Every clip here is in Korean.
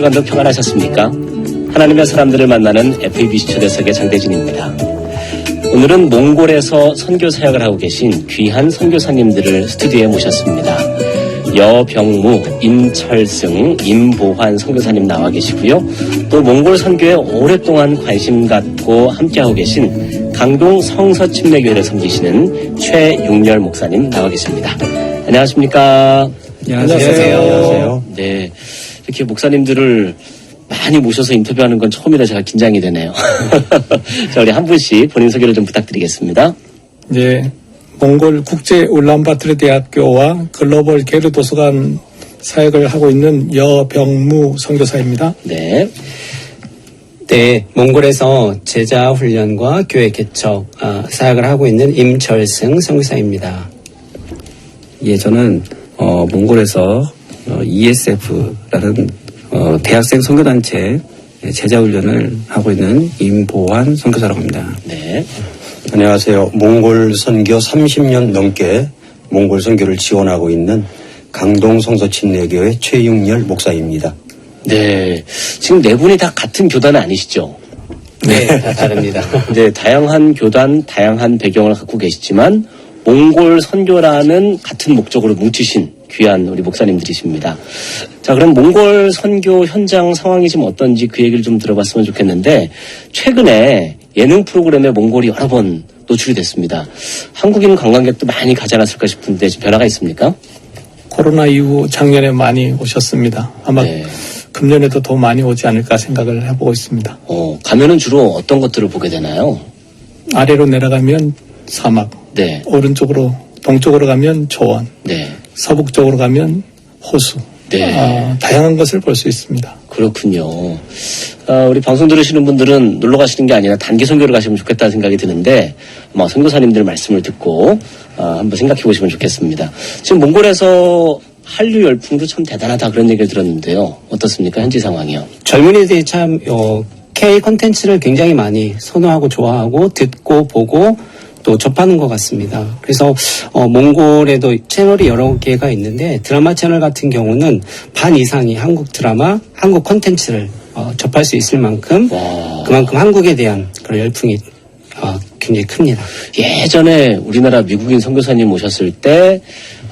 주간도 평안하셨습니까? 하나님의 사람들을 만나는 FEBC 초대석의 장대진입니다. 오늘은 몽골에서 선교 사역을 하고 계신 귀한 선교사님들을 스튜디오에 모셨습니다. 여병무, 임철승, 임보환 선교사님 나와 계시고요. 또 몽골 선교에 오랫동안 관심 갖고 함께하고 계신 강동 성서침례교회를 섬기시는 최육렬 목사님 나와 계십니다. 안녕하십니까? 안녕하세요. 네, 이렇게 목사님들을 많이 모셔서 인터뷰하는 건 처음이라 제가 긴장이 되네요. 자, 우리 한 분씩 본인 소개를 좀 부탁드리겠습니다. 네, 몽골 국제 울란바토르 대학교와 글로벌 게르 도서관 사역을 하고 있는 여병무 선교사입니다. 네. 네, 몽골에서 제자 훈련과 교회 개척 사역을 하고 있는 임철승 선교사입니다. 예, 저는 몽골에서 ESF라는 대학생 선교단체 제자훈련을 하고 있는 임보환 선교사라고 합니다. 네. 안녕하세요. 몽골 선교 30년 넘게 몽골 선교를 지원하고 있는 강동 성서침례교회 최육렬 목사입니다. 네. 지금 네 분이 다 같은 교단은 아니시죠? 네, 다 다릅니다. 이제 다양한 교단, 다양한 배경을 갖고 계시지만 몽골 선교라는 같은 목적으로 뭉치신 귀한 우리 목사님들이십니다. 자, 그럼 몽골 선교 현장 상황이 지금 어떤지 그 얘기를 좀 들어봤으면 좋겠는데, 최근에 예능 프로그램에 몽골이 여러 번 노출이 됐습니다. 한국인 관광객도 많이 가지 않았을까 싶은데 지금 변화가 있습니까? 코로나 이후 작년에 많이 오셨습니다. 아마 네. 금년에도 더 많이 오지 않을까 생각을 해보고 있습니다. 가면은 주로 어떤 것들을 보게 되나요? 아래로 내려가면 사막, 네. 오른쪽으로 동쪽으로 가면 조원, 네. 서북쪽으로 가면 호수. 네. 다양한 것을 볼 수 있습니다. 그렇군요. 우리 방송 들으시는 분들은 놀러 가시는 게 아니라 단기 선교를 가시면 좋겠다는 생각이 드는데, 아마 선교사님들 말씀을 듣고 한번 생각해 보시면 좋겠습니다. 지금 몽골에서 한류 열풍도 참 대단하다 그런 얘기를 들었는데요. 어떻습니까? 현지 상황이요. 젊은이들이 참 K 콘텐츠를 굉장히 많이 선호하고 좋아하고 듣고 보고 또 접하는 것 같습니다. 그래서 몽골에도 채널이 여러 개가 있는데 드라마 채널 같은 경우는 반 이상이 한국 드라마, 한국 콘텐츠를 접할 수 있을 만큼 그만큼 한국에 대한 그런 열풍이 굉장히 큽니다. 예전에 우리나라 미국인 선교사님 오셨을 때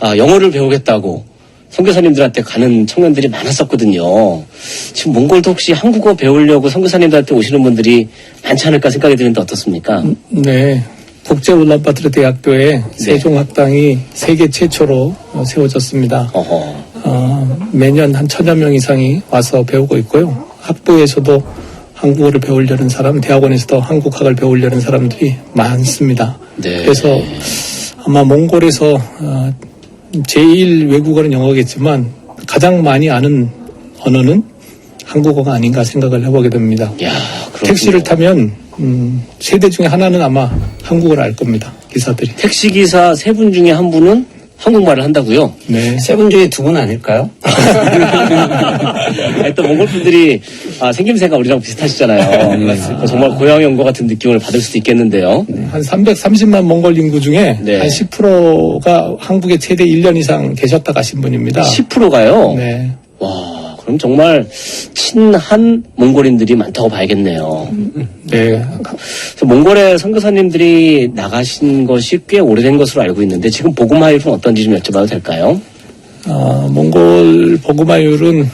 영어를 배우겠다고 선교사님들한테 가는 청년들이 많았었거든요. 지금 몽골도 혹시 한국어 배우려고 선교사님들한테 오시는 분들이 많지 않을까 생각이 드는데 어떻습니까? 네. 국제 울란바토르 대학교에 세종학당이 세계 최초로 세워졌습니다. 매년 한 1000여 명 이상이 와서 배우고 있고요. 학부에서도 한국어를 배우려는 사람, 대학원에서도 한국학을 배우려는 사람들이 많습니다. 네. 그래서 아마 몽골에서 제1 외국어는 영어겠지만 가장 많이 아는 언어는 한국어가 아닌가 생각을 해보게 됩니다. 야, 택시를 타면 세대 중에 하나는 아마 한국어를 알 겁니다. 기사들이. 택시기사 세 분 중에 한 분은 한국말을 한다고요? 네. 세 분 중에 두 분 아닐까요? 또 몽골 분들이 생김새가 우리랑 비슷하시잖아요. 정말 고향에 온 것 같은 느낌을 받을 수도 있겠는데요. 한 330만 몽골 인구 중에 네. 한 10%가 한국에 최대 1년 이상 계셨다 가신 분입니다. 10%가요? 네. 와, 그럼 정말 친한 몽골인들이 많다고 봐야겠네요. 네. 그래서 몽골에 선교사님들이 나가신 것이 꽤 오래된 것으로 알고 있는데 지금 복음화율은 어떤지 좀 여쭤봐도 될까요? 몽골 복음화율은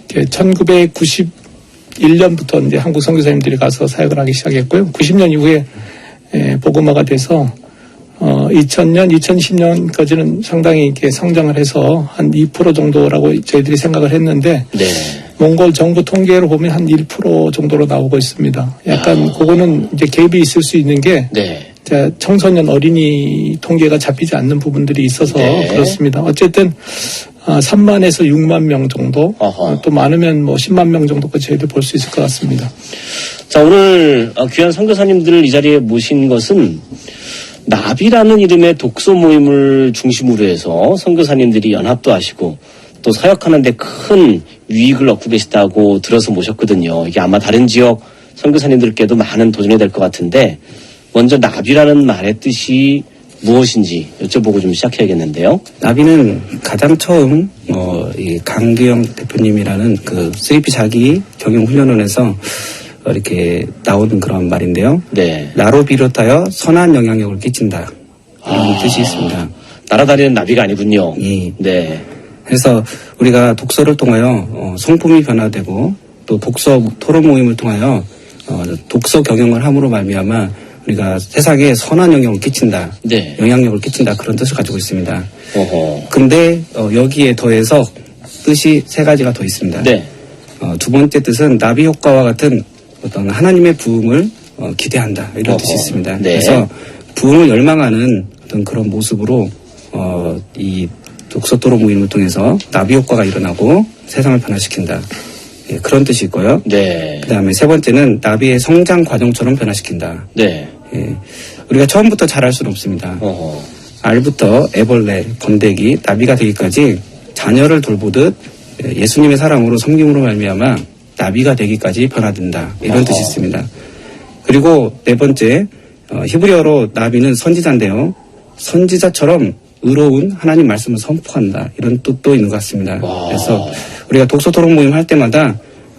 1991년부터 이제 한국 선교사님들이 가서 사역을 하기 시작했고요. 90년 이후에 복음화가 돼서 2000년, 2010년까지는 상당히 이렇게 성장을 해서 한 2% 정도라고 저희들이 생각을 했는데 네. 몽골 정부 통계로 보면 한 1% 정도로 나오고 있습니다. 약간 그거는 이제 갭이 있을 수 있는 게 네. 청소년 어린이 통계가 잡히지 않는 부분들이 있어서 네. 그렇습니다. 어쨌든 3만에서 6만 명 정도 또 많으면 뭐 10만 명 정도까지 저희들 볼 수 있을 것 같습니다. 자, 오늘 귀한 선교사님들을 이 자리에 모신 것은 나비라는 이름의 독서 모임을 중심으로 해서 선교사님들이 연합도 하시고 또 사역하는 데 큰 유익을 얻고 계시다고 들어서 모셨거든요. 이게 아마 다른 지역 선교사님들께도 많은 도전이 될 것 같은데 먼저 나비라는 말의 뜻이 무엇인지 여쭤보고 좀 시작해야겠는데요. 나비는 가장 처음 이 강규영 대표님이라는 그 3P 자기 경영 훈련원에서 이렇게 나오는 그런 말인데요. 네. 나로 비롯하여 선한 영향력을 끼친다. 이런 뜻이 있습니다. 날아다니는 나비가 아니군요. 예. 네. 그래서 우리가 독서를 통하여 성품이 변화되고 또 독서 토론 모임을 통하여 독서 경영을 함으로 말미암아 우리가 세상에 선한 영향을 끼친다. 네. 영향력을 끼친다. 그런 뜻을 가지고 있습니다. 어허. 근데 여기에 더해서 뜻이 세 가지가 더 있습니다. 네. 두 번째 뜻은 나비 효과와 같은 어떤 하나님의 부흥을 기대한다. 이런 뜻이 있습니다. 네. 그래서 부흥을 열망하는 어떤 그런 모습으로 이 독서 토론 모임을 통해서 나비 효과가 일어나고 세상을 변화시킨다. 예, 그런 뜻이 있고요. 네. 그다음에 세 번째는 나비의 성장 과정처럼 변화시킨다. 네. 예, 우리가 처음부터 잘할 수는 없습니다. 어허. 알부터 애벌레, 번데기, 나비가 되기까지 자녀를 돌보듯 예수님의 사랑으로 섬김으로 말미암아 나비가 되기까지 변화된다. 이런 뜻이 있습니다. 그리고 네 번째, 히브리어로 나비는 선지자인데요. 선지자처럼 의로운 하나님 말씀을 선포한다. 이런 뜻도 있는 것 같습니다. 와. 그래서 우리가 독서 토론 모임 할 때마다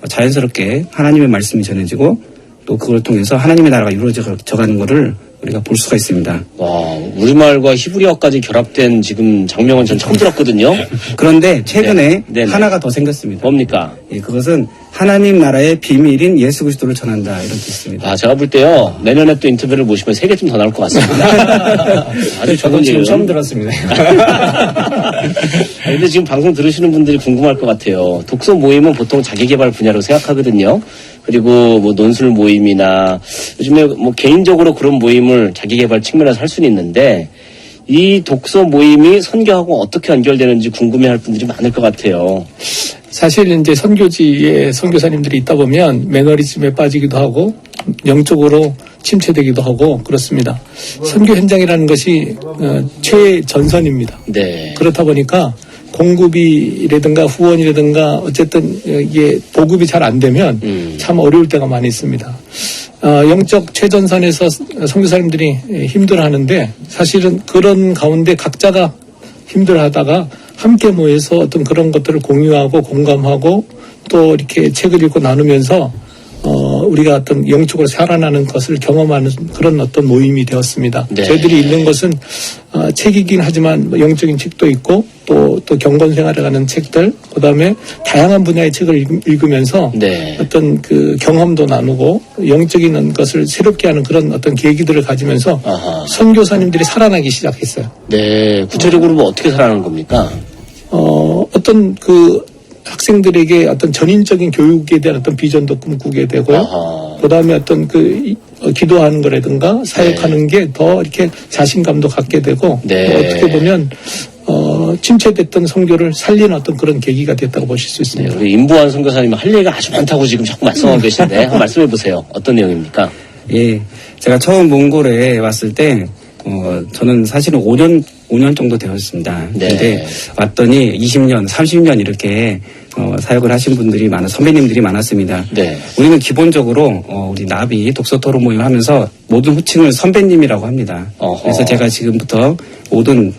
자연스럽게 하나님의 말씀이 전해지고 또 그걸 통해서 하나님의 나라가 이루어져가는 것을 우리가 볼 수가 있습니다. 와, 우리말과 히브리어까지 결합된 지금 장면은 전 처음 들었거든요. 그런데 최근에 네. 하나가 더 생겼습니다. 뭡니까? 예, 그것은 하나님 나라의 비밀인 예수 그리스도를 전한다. 이런 뜻입니다. 아, 제가 볼 때요, 내년에 또 인터뷰를 모시면 3개 좀 더 나올 것 같습니다. 아주 저도 좋은 지금 얘기예요. 처음 들었습니다. 근데 지금 방송 들으시는 분들이 궁금할 것 같아요. 독서 모임은 보통 자기개발 분야로 생각하거든요. 그리고 뭐 논술 모임이나 요즘에 뭐 개인적으로 그런 모임을 자기개발 측면에서 할 수는 있는데 이 독서 모임이 선교하고 어떻게 연결되는지 궁금해할 분들이 많을 것 같아요. 사실 이제 선교지에 선교사님들이 있다 보면 매너리즘에 빠지기도 하고 영적으로 침체되기도 하고 그렇습니다. 선교 현장이라는 것이 최전선입니다. 네. 그렇다 보니까 공급이라든가 후원이라든가 어쨌든 이게 보급이 잘 안 되면 참 어려울 때가 많이 있습니다. 영적 최전선에서 선교사님들이 힘들어하는데 사실은 그런 가운데 각자가 힘들어하다가 함께 모여서 어떤 그런 것들을 공유하고 공감하고 또 이렇게 책을 읽고 나누면서 우리가 어떤 영적으로 살아나는 것을 경험하는 그런 어떤 모임이 되었습니다. 네. 저희들이 읽는 것은 책이긴 하지만 영적인 책도 있고 또 경건 생활에 관한 책들, 그다음에 다양한 분야의 책을 읽으면서 네. 어떤 그 경험도 나누고 영적인 것을 새롭게 하는 그런 어떤 계기들을 가지면서 아하. 선교사님들이 살아나기 시작했어요. 네. 구체적으로 뭐 어떻게 살아나는 겁니까? 어떤 그 학생들에게 어떤 전인적인 교육에 대한 어떤 비전도 꿈꾸게 되고요. 아하. 그다음에 어떤 그 기도하는 거라든가 사역하는 게 더 이렇게 자신감도 갖게 되고 네. 또 어떻게 보면 침체됐던 선교를 살리는 어떤 그런 계기가 됐다고 보실 수 있습니다. 우리 임보환 선교사님은 할 얘기가 아주 많다고 지금 자꾸 말씀하고 계신데 한번 말씀해 보세요. 어떤 내용입니까? 예, 제가 처음 몽골에 왔을 때 저는 사실은 5년 정도 되었습니다. 네. 근데 왔더니 20년, 30년 이렇게 사역을 하신 분들이 선배님들이 많았습니다. 네. 우리는 기본적으로 우리 나비 독서 토론 모임 하면서 모든 호칭을 선배님이라고 합니다. 어허. 그래서 제가 지금부터 모든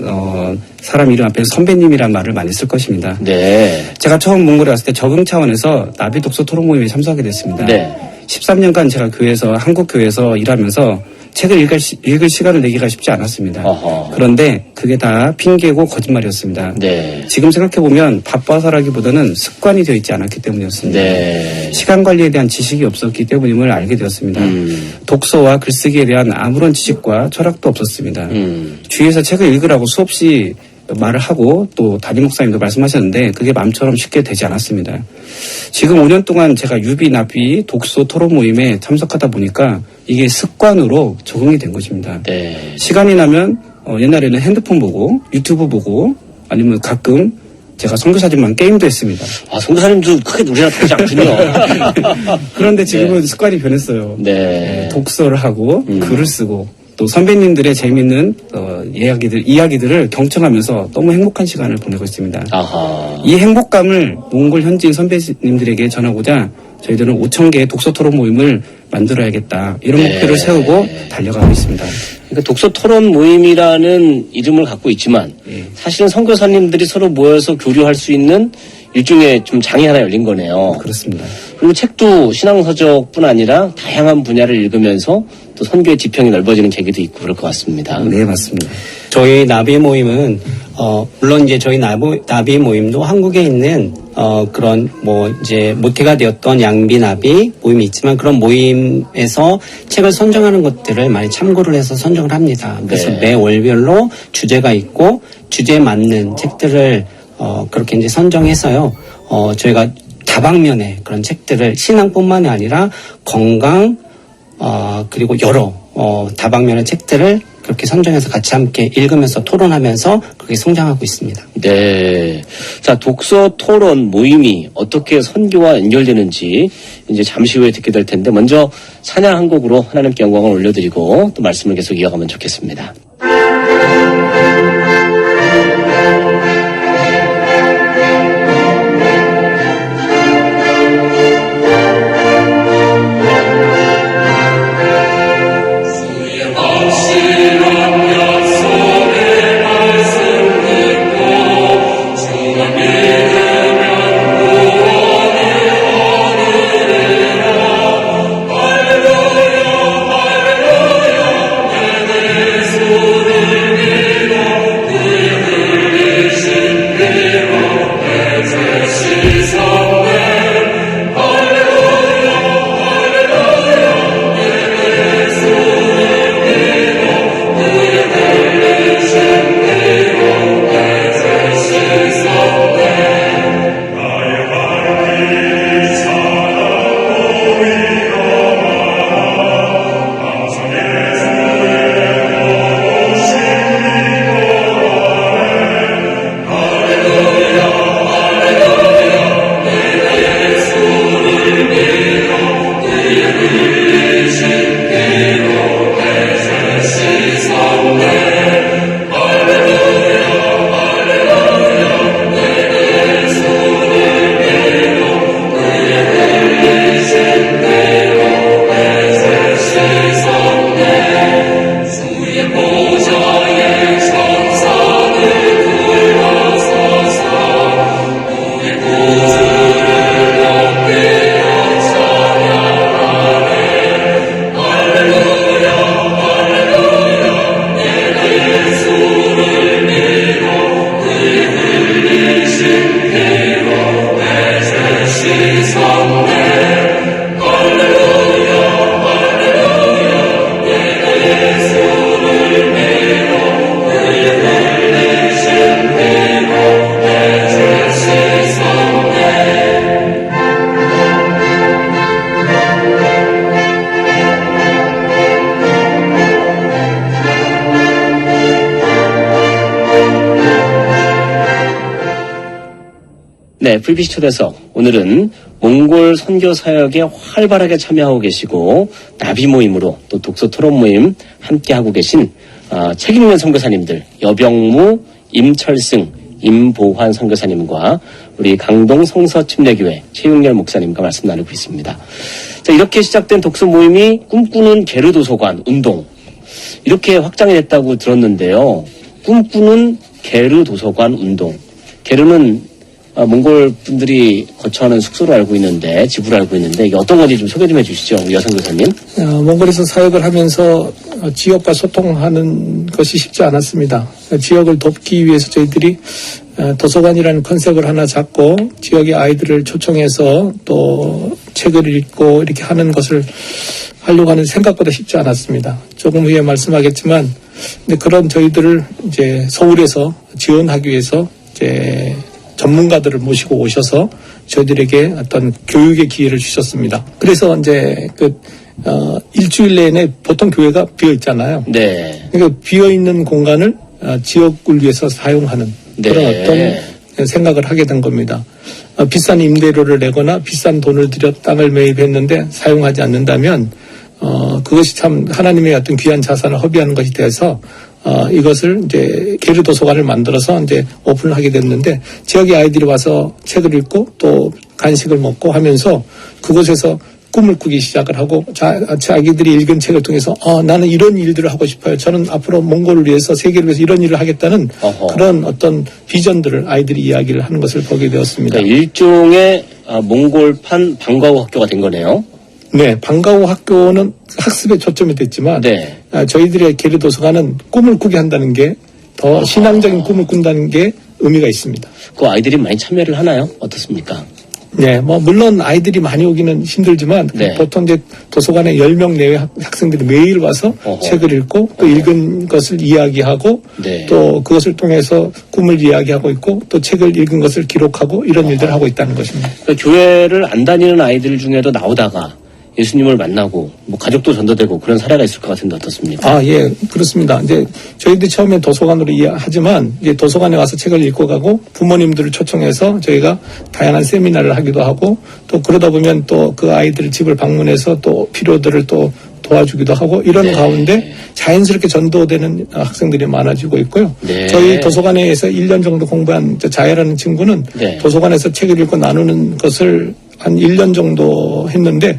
사람 이름 앞에서 선배님이란 말을 많이 쓸 것입니다. 네. 제가 처음 몽골에 왔을 때 적응 차원에서 나비 독서 토론 모임에 참석하게 됐습니다. 네. 13년간 제가 한국 교회에서 일하면서 책을 읽을 시간을 내기가 쉽지 않았습니다. 어허. 그런데 그게 다 핑계고 거짓말이었습니다. 네. 지금 생각해보면 바빠서라기보다는 습관이 되어 있지 않았기 때문이었습니다. 네. 시간 관리에 대한 지식이 없었기 때문임을 알게 되었습니다. 독서와 글쓰기에 대한 아무런 지식과 철학도 없었습니다. 주위에서 책을 읽으라고 수없이 말을 하고 또 담임 목사님도 말씀하셨는데 그게 마음처럼 쉽게 되지 않았습니다. 지금 5년 동안 제가 유비, 나비, 독서 토론 모임에 참석하다 보니까 이게 습관으로 적응이 된 것입니다. 네. 시간이 나면 옛날에는 핸드폰 보고 유튜브 보고 아니면 가끔 제가 선교사진만 게임도 했습니다. 아, 선교사님도 크게 우리랑 다르지 않군요. 그런데 지금은 습관이 변했어요. 네. 독서를 하고 글을 쓰고 또 선배님들의 재미있는 이야기들을 경청하면서 너무 행복한 시간을 보내고 있습니다. 아하. 이 행복감을 몽골 현지인 선배님들에게 전하고자 저희들은 5,000개의 독서 토론 모임을 만들어야겠다. 이런 네. 목표를 세우고 달려가고 있습니다. 그러니까 독서 토론 모임이라는 이름을 갖고 있지만 사실은 선교사님들이 서로 모여서 교류할 수 있는 일종의 좀 장이 하나 열린 거네요. 그렇습니다. 그리고 책도 신앙서적뿐 아니라 다양한 분야를 읽으면서 또 선교의 지평이 넓어지는 계기도 있고 그럴 것 같습니다. 네, 맞습니다. 저희 나비 모임은 물론 이제 저희 나비 모임도 한국에 있는 그런 뭐 이제 모태가 되었던 양비 나비 모임이 있지만 그런 모임에서 책을 선정하는 것들을 많이 참고를 해서 선정을 합니다. 그래서 네. 매 월별로 주제가 있고 주제에 맞는 책들을 그렇게 이제 선정해서요. 저희가 다방면의 그런 책들을 신앙뿐만이 아니라 건강 그리고 여러 다방면의 책들을 그렇게 선정해서 같이 함께 읽으면서 토론하면서 그렇게 성장하고 있습니다. 네. 자, 독서 토론 모임이 어떻게 선교와 연결되는지 이제 잠시 후에 듣게 될 텐데 먼저 찬양 한 곡으로 하나님께 영광을 올려드리고 또 말씀을 계속 이어가면 좋겠습니다. 네, VBC 초대석. 오늘은 몽골 선교 사역에 활발하게 참여하고 계시고 나비 모임으로 또 독서 토론 모임 함께 하고 계신 책 읽는 선교사님들 여병무, 임철승, 임보환 선교사님과 우리 강동 성서침례교회 최용렬 목사님과 말씀 나누고 있습니다. 자, 이렇게 시작된 독서 모임이 꿈꾸는 게르 도서관 운동 이렇게 확장이 됐다고 들었는데요. 꿈꾸는 게르 도서관 운동. 게르는 몽골 분들이 거처하는 숙소로 알고 있는데, 집으로 알고 있는데, 이게 어떤 건지 좀 소개 좀 해주시죠, 우리 여성 교사님. 몽골에서 사역을 하면서 지역과 소통하는 것이 쉽지 않았습니다. 지역을 돕기 위해서 저희들이 도서관이라는 컨셉을 하나 잡고 지역의 아이들을 초청해서 또 책을 읽고 이렇게 하는 것을 하려고 하는 생각보다 쉽지 않았습니다. 조금 후에 말씀하겠지만, 근데 그런 저희들을 이제 서울에서 지원하기 위해서 이제 전문가들을 모시고 오셔서 저희들에게 어떤 교육의 기회를 주셨습니다. 그래서 이제 일주일 내내 보통 교회가 비어 있잖아요. 네. 그러니까 비어 있는 공간을 지역을 위해서 사용하는 그런 어떤 생각을 하게 된 겁니다. 비싼 임대료를 내거나 비싼 돈을 들여 땅을 매입했는데 사용하지 않는다면 그것이 참 하나님의 어떤 귀한 자산을 허비하는 것이 돼서 이것을 이제 게르 도서관을 만들어서 이제 오픈을 하게 됐는데 지역의 아이들이 와서 책을 읽고 또 간식을 먹고 하면서 그곳에서 꿈을 꾸기 시작을 하고 자기들이 읽은 책을 통해서 나는 이런 일들을 하고 싶어요. 저는 앞으로 몽골을 위해서 세계를 위해서 이런 일을 하겠다는 그런 어떤 비전들을 아이들이 이야기를 하는 것을 보게 되었습니다. 그러니까 일종의 몽골판 방과후 학교가 된 거네요. 네, 방과후 학교는 학습에 초점이 됐지만 네. 저희들의 계류도서관은 꿈을 꾸게 한다는 게 더 신앙적인 꿈을 꾼다는 게 의미가 있습니다. 그 아이들이 많이 참여를 하나요? 어떻습니까? 네, 물론 아이들이 많이 오기는 힘들지만 네. 보통 이제 도서관에 10명 내외 학생들이 매일 와서 책을 읽고 또 읽은 것을 이야기하고 네. 또 그것을 통해서 꿈을 이야기하고 있고 또 책을 읽은 것을 기록하고 이런 일들을 하고 있다는 것입니다. 그러니까 교회를 안 다니는 아이들 중에도 나오다가 예수님을 만나고 뭐 가족도 전도되고 그런 사례가 있을 것 같은데 어떻습니까? 예, 그렇습니다. 이제 저희들이 처음에 도서관으로 하지만 이제 도서관에 와서 책을 읽고 가고 부모님들을 초청해서 저희가 다양한 세미나를 하기도 하고 또 그러다 보면 또 그 아이들 집을 방문해서 또 필요들을 또 도와주기도 하고 이런 네. 가운데 자연스럽게 전도되는 학생들이 많아지고 있고요. 네. 저희 도서관에서 1년 정도 공부한 자야라는 친구는 네. 도서관에서 책을 읽고 나누는 것을 한 1년 정도 했는데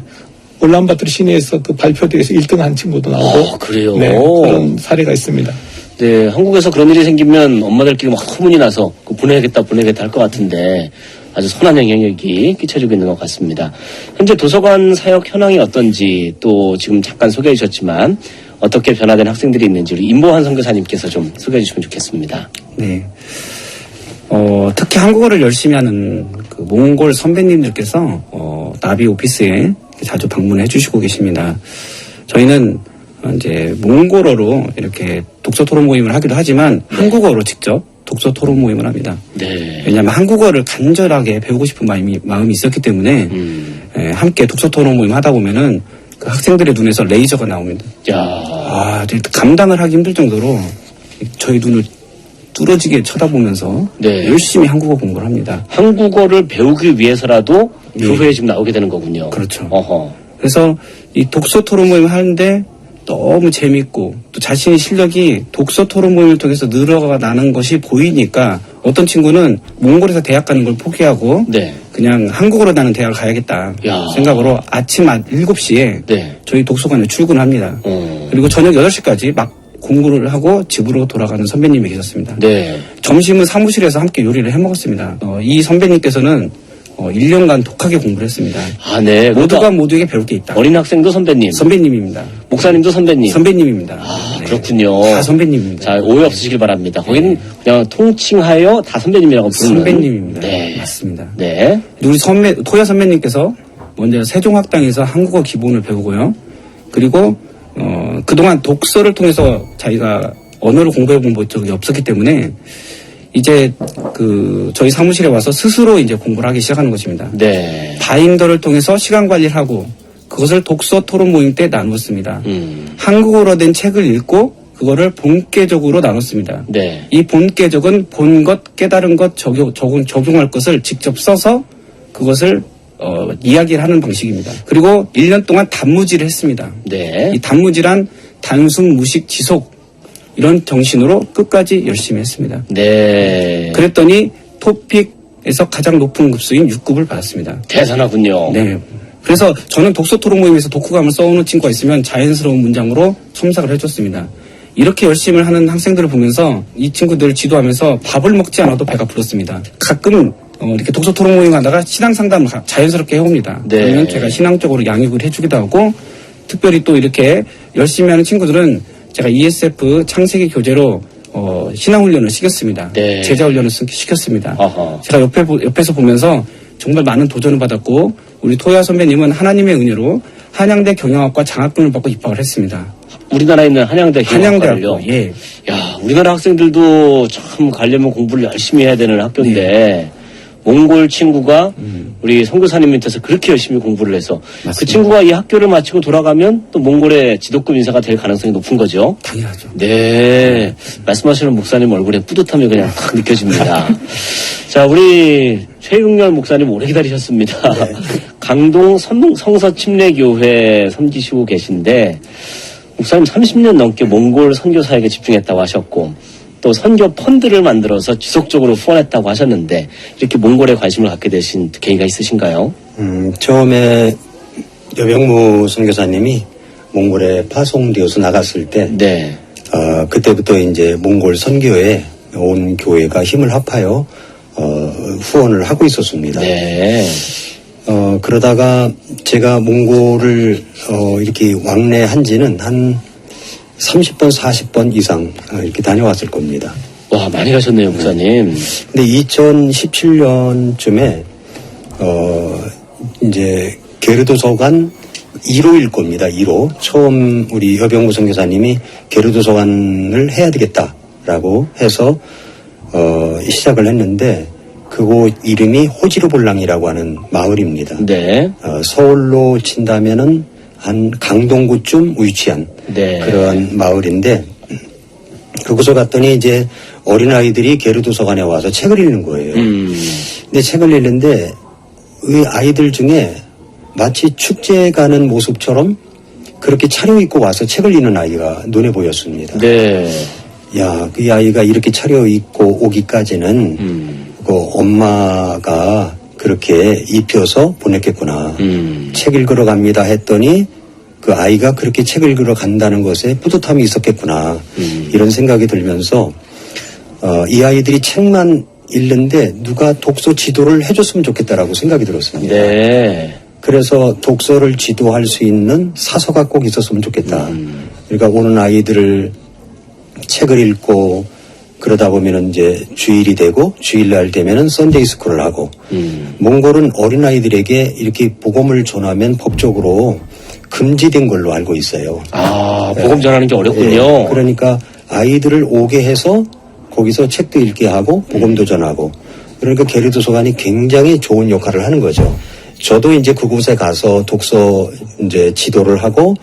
울란바토르 시내에서 그 발표대회에서 1등한 친구도 나오고 그래요? 네, 그런 사례가 있습니다. 네, 한국에서 그런 일이 생기면 엄마들끼리 막 소문이 나서 보내야겠다 할 것 같은데 아주 선한 영향력이 끼쳐주고 있는 것 같습니다. 현재 도서관 사역 현황이 어떤지 또 지금 잠깐 소개해 주셨지만 어떻게 변화된 학생들이 있는지 우리 임보환 선교사님께서 좀 소개해 주시면 좋겠습니다. 네. 특히 한국어를 열심히 하는 그 몽골 선배님들께서 나비 오피스에 자주 방문해 주시고 계십니다. 저희는 이제 몽골어로 이렇게 독서 토론 모임을 하기도 하지만 한국어로 직접 독서 토론 모임을 합니다. 네. 왜냐하면 한국어를 간절하게 배우고 싶은 마음이 있었기 때문에 함께 독서 토론 모임 하다 보면은 그 학생들의 눈에서 레이저가 나옵니다. 야, 감당을 하기 힘들 정도로 저희 눈을 뚫어지게 쳐다보면서 네. 열심히 한국어 공부를 합니다. 한국어를 배우기 위해서라도 교회에 지금 나오게 되는 거군요. 그렇죠. 어허. 그래서 이 독서 토론 모임 하는데 너무 재밌고 또 자신의 실력이 독서 토론 모임을 통해서 늘어나는 것이 보이니까 어떤 친구는 몽골에서 대학 가는 걸 포기하고 네. 그냥 한국어로 나는 대학을 가야겠다 야. 생각으로 아침 7시에 네. 저희 독서관에 출근합니다. 그리고 저녁 8시까지 막 공부를 하고 집으로 돌아가는 선배님이 계셨습니다. 네. 점심은 사무실에서 함께 요리를 해 먹었습니다. 이 선배님께서는 1년간 독하게 공부를 했습니다. 아, 네. 모두가 모두에게 배울 게 있다. 어린 학생도 선배님. 선배님입니다. 목사님도 선배님. 선배님입니다. 아, 네. 그렇군요. 다 선배님입니다. 자, 오해 없으시길 바랍니다. 거기는 그냥 통칭하여 다 선배님이라고 부르는. 선배님입니다. 네. 맞습니다. 네. 우리 토야 선배님께서 먼저 세종학당에서 한국어 기본을 배우고요. 그리고 그동안 독서를 통해서 자기가 언어를 공부해 본 적이 없었기 때문에 이제 저희 사무실에 와서 스스로 이제 공부를 하기 시작하는 것입니다. 네. 바인더를 통해서 시간 관리를 하고 그것을 독서 토론 모임 때 나눴습니다. 한국어로 된 책을 읽고 그거를 본계적으로 나눴습니다. 네. 이 본계적은 본 것, 깨달은 것, 적용할 것을 직접 써서 그것을 이야기를 하는 방식입니다. 그리고 1년 동안 단무지를 했습니다. 네. 이 단무지란 단순, 무식, 지속 이런 정신으로 끝까지 열심히 했습니다. 네. 그랬더니 토픽에서 가장 높은 급수인 6급을 받았습니다. 대단하군요. 네. 그래서 저는 독서 토론 모임에서 독후감을 써오는 친구가 있으면 자연스러운 문장으로 첨삭을 해줬습니다. 이렇게 열심히 하는 학생들을 보면서 이 친구들을 지도하면서 밥을 먹지 않아도 배가 불렀습니다. 가끔 이렇게 독서 토론 모임 하다가 신앙 상담을 자연스럽게 해옵니다. 네. 그러면 제가 신앙적으로 양육을 해주기도 하고 특별히 또 이렇게 열심히 하는 친구들은 제가 ESF 창세기 교재로 신앙훈련을 시켰습니다. 네. 제자훈련을 시켰습니다. 어허. 제가 옆에서 보면서 정말 많은 도전을 받았고 우리 토야 선배님은 하나님의 은혜로 한양대 경영학과 장학금을 받고 입학을 했습니다. 우리나라에 있는 한양대 경영학과를요. 한양대학교. 예. 야, 우리나라 학생들도 참 가려면 공부를 열심히 해야 되는 학교인데 몽골 친구가 우리 선교사님 밑에서 그렇게 열심히 공부를 해서 맞습니다. 그 친구가 이 학교를 마치고 돌아가면 또 몽골의 지도급 인사가 될 가능성이 높은 거죠. 당연하죠. 네. 말씀하시는 목사님 얼굴에 뿌듯함이 그냥 탁 느껴집니다. 자, 우리 최육렬 목사님 오래 기다리셨습니다. 강동 성서침례교회 섬기시고 계신데 목사님 30년 넘게 몽골 선교사에게 집중했다고 하셨고 또 선교 펀드를 만들어서 지속적으로 후원했다고 하셨는데 이렇게 몽골에 관심을 갖게 되신 계기가 있으신가요? 처음에 여병무 선교사님이 몽골에 파송되어서 나갔을 때 네. 그때부터 이제 몽골 선교에 온 교회가 힘을 합하여 후원을 하고 있었습니다. 네. 그러다가 제가 몽골을 이렇게 왕래한 지는 한 30번, 40번 이상 이렇게 다녀왔을 겁니다. 와, 많이 가셨네요, 목사님. 근데 2017년쯤에 이제 게르도서관 1호일 겁니다. 1호. 처음 우리 여병무 선교사님이 게르도서관을 해야 되겠다라고 해서 시작을 했는데 그곳 이름이 호지르볼랑이라고 하는 마을입니다. 네. 서울로 친다면은 한 강동구쯤 위치한 네. 그런 마을인데 그곳에 갔더니 이제 어린아이들이 게르도서관에 와서 책을 읽는 거예요. 근데 책을 읽는데 이 아이들 중에 마치 축제 가는 모습처럼 그렇게 차려입고 와서 책을 읽는 아이가 눈에 보였습니다. 네. 야, 그 아이가 이렇게 차려입고 오기까지는 그 엄마가 그렇게 입혀서 보냈겠구나. 책 읽으러 갑니다 했더니 그 아이가 그렇게 책 읽으러 간다는 것에 뿌듯함이 있었겠구나. 이런 생각이 들면서 이 아이들이 책만 읽는데 누가 독서 지도를 해줬으면 좋겠다라고 생각이 들었습니다. 네. 그래서 독서를 지도할 수 있는 사서가 꼭 있었으면 좋겠다. 그러니까 오는 아이들을 책을 읽고 그러다 보면은 이제 주일이 되고 주일날 되면은 썬데이 스쿨을 하고 몽골은 어린아이들에게 이렇게 복음을 전하면 법적으로 금지된 걸로 알고 있어요. 아, 복음 전하는 게 어렵군요. 네, 그러니까 아이들을 오게 해서 거기서 책도 읽게 하고 복음도 전하고 그러니까 게르도서관이 굉장히 좋은 역할을 하는 거죠. 저도 이제 그곳에 가서 독서 이제 지도를 하고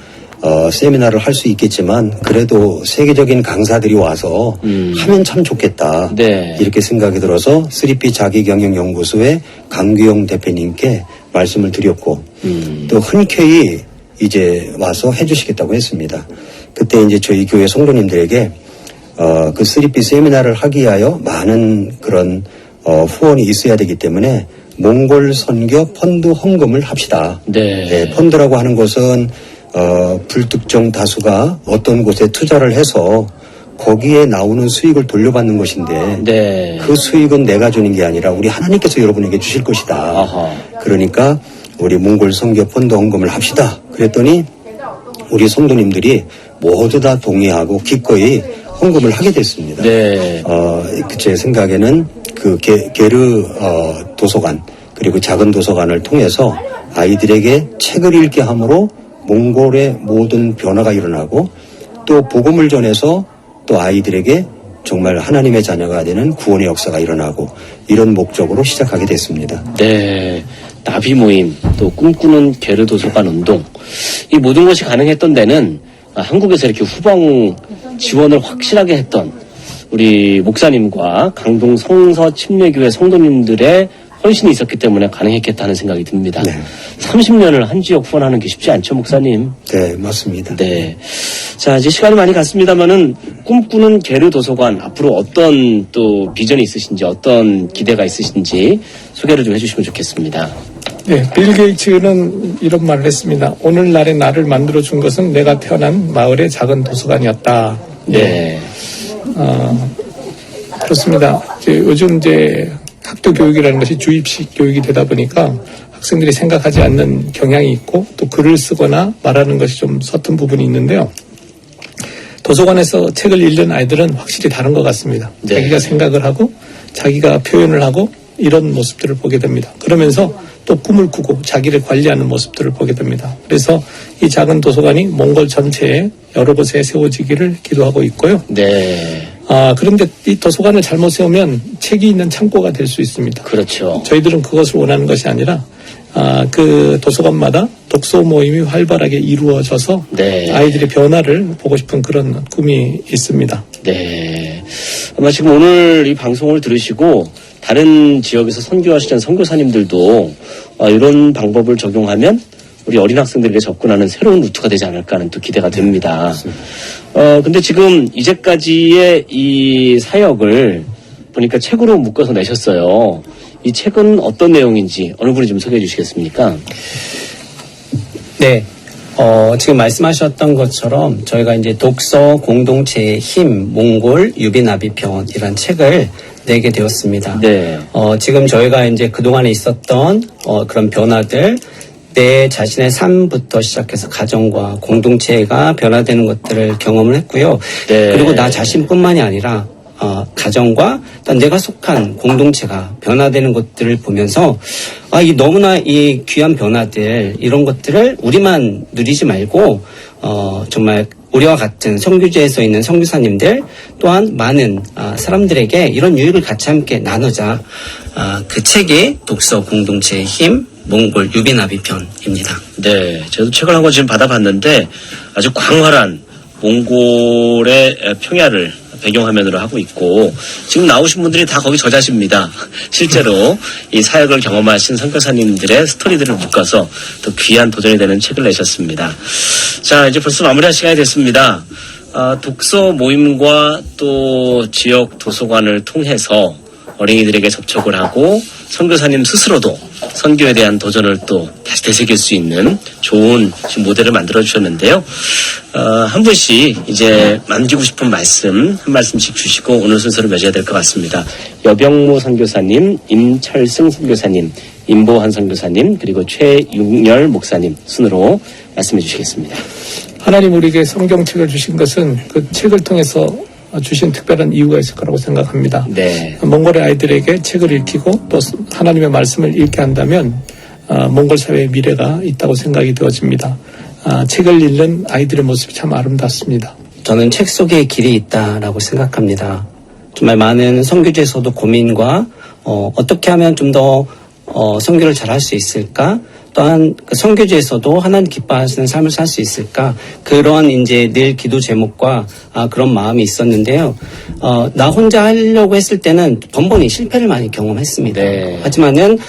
세미나를 할 수 있겠지만 그래도 세계적인 강사들이 와서 하면 참 좋겠다. 네. 이렇게 생각이 들어서 3P 자기경영연구소의 강규영 대표님께 말씀을 드렸고 또 흔쾌히 이제 와서 해주시겠다고 했습니다. 그때 이제 저희 교회 성도님들에게 그 3P 세미나를 하기 위하여 많은 그런 후원이 있어야 되기 때문에 몽골 선교 펀드 헌금을 합시다. 네. 네, 펀드라고 하는 것은 불특정 다수가 어떤 곳에 투자를 해서 거기에 나오는 수익을 돌려받는 것인데 네. 그 수익은 내가 주는 게 아니라 우리 하나님께서 여러분에게 주실 것이다. 아하. 그러니까 우리 몽골 선교 펀드 헌금을 합시다. 그랬더니 우리 성도님들이 모두 다 동의하고 기꺼이 헌금을 하게 됐습니다. 네. 제 생각에는 그 게르 도서관 그리고 작은 도서관을 통해서 아이들에게 책을 읽게 함으로 몽골의 모든 변화가 일어나고 또 복음을 전해서 또 아이들에게 정말 하나님의 자녀가 되는 구원의 역사가 일어나고 이런 목적으로 시작하게 됐습니다. 네. 나비 모임, 또 꿈꾸는 게르도서관 운동. 이 모든 것이 가능했던 데는 한국에서 이렇게 후방 지원을 확실하게 했던 우리 목사님과 강동 성서 침례교회 성도님들의 헌신이 있었기 때문에 가능했겠다는 생각이 듭니다. 네. 30년을 한 지역 후원하는 게 쉽지 않죠, 목사님? 네, 맞습니다. 네. 자, 이제 시간이 많이 갔습니다만은 꿈꾸는 게르 도서관 앞으로 어떤 또 비전이 있으신지 어떤 기대가 있으신지 소개를 좀 해주시면 좋겠습니다. 네, 빌 게이츠는 이런 말을 했습니다. 오늘날의 나를 만들어준 것은 내가 태어난 마을의 작은 도서관이었다. 네. 그렇습니다. 요즘 이제 학교 교육이라는 것이 주입식 교육이 되다 보니까 학생들이 생각하지 않는 경향이 있고 또 글을 쓰거나 말하는 것이 좀 서툰 부분이 있는데요. 도서관에서 책을 읽는 아이들은 확실히 다른 것 같습니다. 네. 자기가 생각을 하고 자기가 표현을 하고 이런 모습들을 보게 됩니다. 그러면서 또 꿈을 꾸고 자기를 관리하는 모습들을 보게 됩니다. 그래서 이 작은 도서관이 몽골 전체에 여러 곳에 세워지기를 기도하고 있고요. 네. 그런데 이 도서관을 잘못 세우면 책이 있는 창고가 될 수 있습니다. 그렇죠. 저희들은 그것을 원하는 것이 아니라 그 도서관마다 독서 모임이 활발하게 이루어져서 네. 아이들의 변화를 보고 싶은 그런 꿈이 있습니다. 네. 아마 지금 오늘 이 방송을 들으시고 다른 지역에서 선교하시는 선교사님들도 이런 방법을 적용하면 우리 어린 학생들에게 접근하는 새로운 루트가 되지 않을까 하는 또 기대가 됩니다. 근데 지금 이제까지의 이 사역을 보니까 책으로 묶어서 내셨어요. 이 책은 어떤 내용인지 어느 분이 좀 소개해 주시겠습니까? 네. 지금 말씀하셨던 것처럼 저희가 이제 독서 공동체의 힘, 몽골 유비나비편이라는 책을 내게 되었습니다. 네. 지금 저희가 이제 그동안에 있었던 그런 변화들, 내 자신의 삶부터 시작해서 가정과 공동체가 변화되는 것들을 경험을 했고요. 네. 그리고 나 자신뿐만이 아니라 가정과 또 내가 속한 공동체가 변화되는 것들을 보면서 이 너무나 이 귀한 변화들 이런 것들을 우리만 누리지 말고 정말 우리와 같은 선교지에서 있는 선교사님들 또한 많은 사람들에게 이런 유익을 같이 함께 나누자. 그 책이 독서 공동체의 힘 몽골 유비나비편입니다. 네, 저도 책을 한 권 지금 받아봤는데 아주 광활한 몽골의 평야를 배경화면으로 하고 있고 지금 나오신 분들이 다 거기 저자십니다. 실제로 이 사역을 경험하신 선교사님들의 스토리들을 묶어서 또 귀한 도전이 되는 책을 내셨습니다. 자, 이제 벌써 마무리할 시간이 됐습니다. 독서 모임과 또 지역 도서관을 통해서 어린이들에게 접촉을 하고 선교사님 스스로도 선교에 대한 도전을 또 다시 되새길 수 있는 좋은 지금 모델을 만들어 주셨는데요. 한 분씩 이제 남기고 싶은 말씀 한 말씀씩 주시고 오늘 순서를 맺어야 될 것 같습니다. 여병모 선교사님, 임철승 선교사님, 임보한 선교사님, 그리고 최윤열 목사님 순으로 말씀해 주시겠습니다. 하나님 우리에게 성경책을 주신 것은 그 책을 통해서 주신 특별한 이유가 있을 거라고 생각합니다. 네. 몽골의 아이들에게 책을 읽히고 또 하나님의 말씀을 읽게 한다면 몽골 사회의 미래가 있다고 생각이 되어집니다. 책을 읽는 아이들의 모습이 참 아름답습니다. 저는 책 속에 길이 있다라고 생각합니다. 정말 많은 선교지에서도 고민과 어떻게 하면 좀 더 선교를 잘할 수 있을까? 또한 그 선교지에서도 하나님 기뻐하시는 삶을 살 수 있을까? 그런 이제 늘 기도 제목과 그런 마음이 있었는데요. 나 혼자 하려고 했을 때는 번번이 실패를 많이 경험했습니다. 네. 하지만은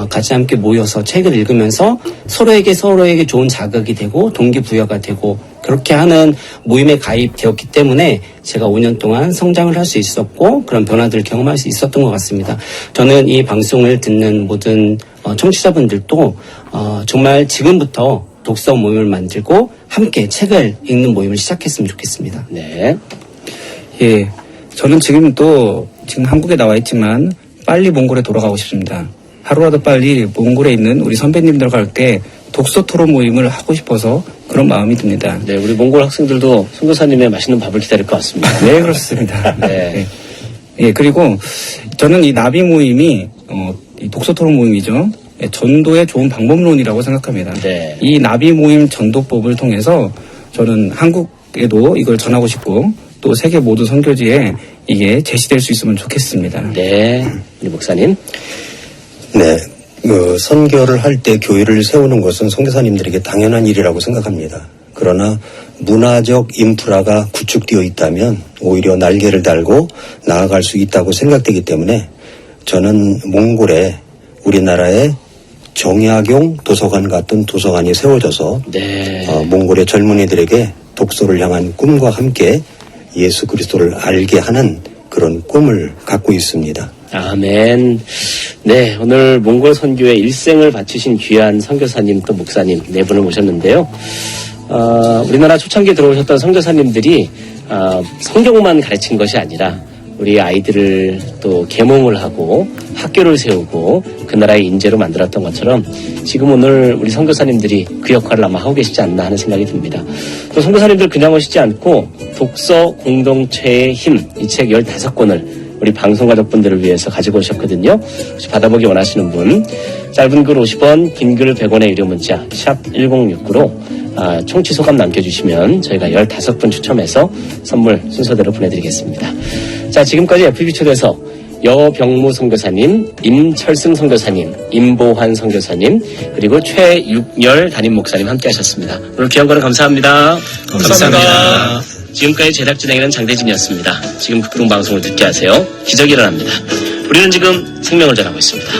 같이 함께 모여서 책을 읽으면서 서로에게 좋은 자극이 되고 동기부여가 되고 그렇게 하는 모임에 가입되었기 때문에 제가 5년 동안 성장을 할 수 있었고 그런 변화들을 경험할 수 있었던 것 같습니다. 저는 이 방송을 듣는 모든 청취자분들도 정말 지금부터 독서 모임을 만들고 함께 책을 읽는 모임을 시작했으면 좋겠습니다. 네. 예, 저는 지금 한국에 나와 있지만 빨리 몽골에 돌아가고 싶습니다. 하루라도 빨리 몽골에 있는 우리 선배님들과 함께 독서 토론 모임을 하고 싶어서 그런 마음이 듭니다. 네, 우리 몽골 학생들도 선교사님의 맛있는 밥을 기다릴 것 같습니다. 네, 그렇습니다. 네. 예, 그리고 저는 이 나비 모임이 이 독서 토론 모임이죠. 예, 전도의 좋은 방법론이라고 생각합니다. 네. 이 나비 모임 전도법을 통해서 저는 한국에도 이걸 전하고 싶고 또 세계 모든 선교지에 이게 제시될 수 있으면 좋겠습니다. 네, 우리 목사님. 네. 선교를 할 때 교회를 세우는 것은 선교사님들에게 당연한 일이라고 생각합니다. 그러나 문화적 인프라가 구축되어 있다면 오히려 날개를 달고 나아갈 수 있다고 생각되기 때문에 저는 몽골에 우리나라의 정약용 도서관 같은 도서관이 세워져서 네. 몽골의 젊은이들에게 독서를 향한 꿈과 함께 예수 그리스도를 알게 하는 그런 꿈을 갖고 있습니다. 아멘. 네, 오늘 몽골 선교에 일생을 바치신 귀한 선교사님 또 목사님 네 분을 모셨는데요. 우리나라 초창기에 들어오셨던 선교사님들이 성경만 가르친 것이 아니라 우리 아이들을 또 계몽을 하고 학교를 세우고 그 나라의 인재로 만들었던 것처럼 지금 오늘 우리 선교사님들이 그 역할을 아마 하고 계시지 않나 하는 생각이 듭니다. 또 선교사님들 그냥 오시지 않고 독서 공동체의 힘 이 책 15권을 우리 방송 가족분들을 위해서 가지고 오셨거든요. 혹시 받아보기 원하시는 분 짧은 글 50원, 긴 글 100원의 유료 문자 샵 1069로 청취 소감 남겨주시면 저희가 15분 추첨해서 선물 순서대로 보내드리겠습니다. 자, 지금까지 FB 초대서 여병무 선교사님, 임철승 선교사님, 임보환 선교사님, 그리고 최육열 담임 목사님 함께 하셨습니다. 오늘 귀한 거는 감사합니다. 감사합니다. 지금까지 제작 진행하는 장대진이었습니다. 지금 극동방송을 듣게 하세요. 기적이 일어납니다. 우리는 지금 생명을 전하고 있습니다.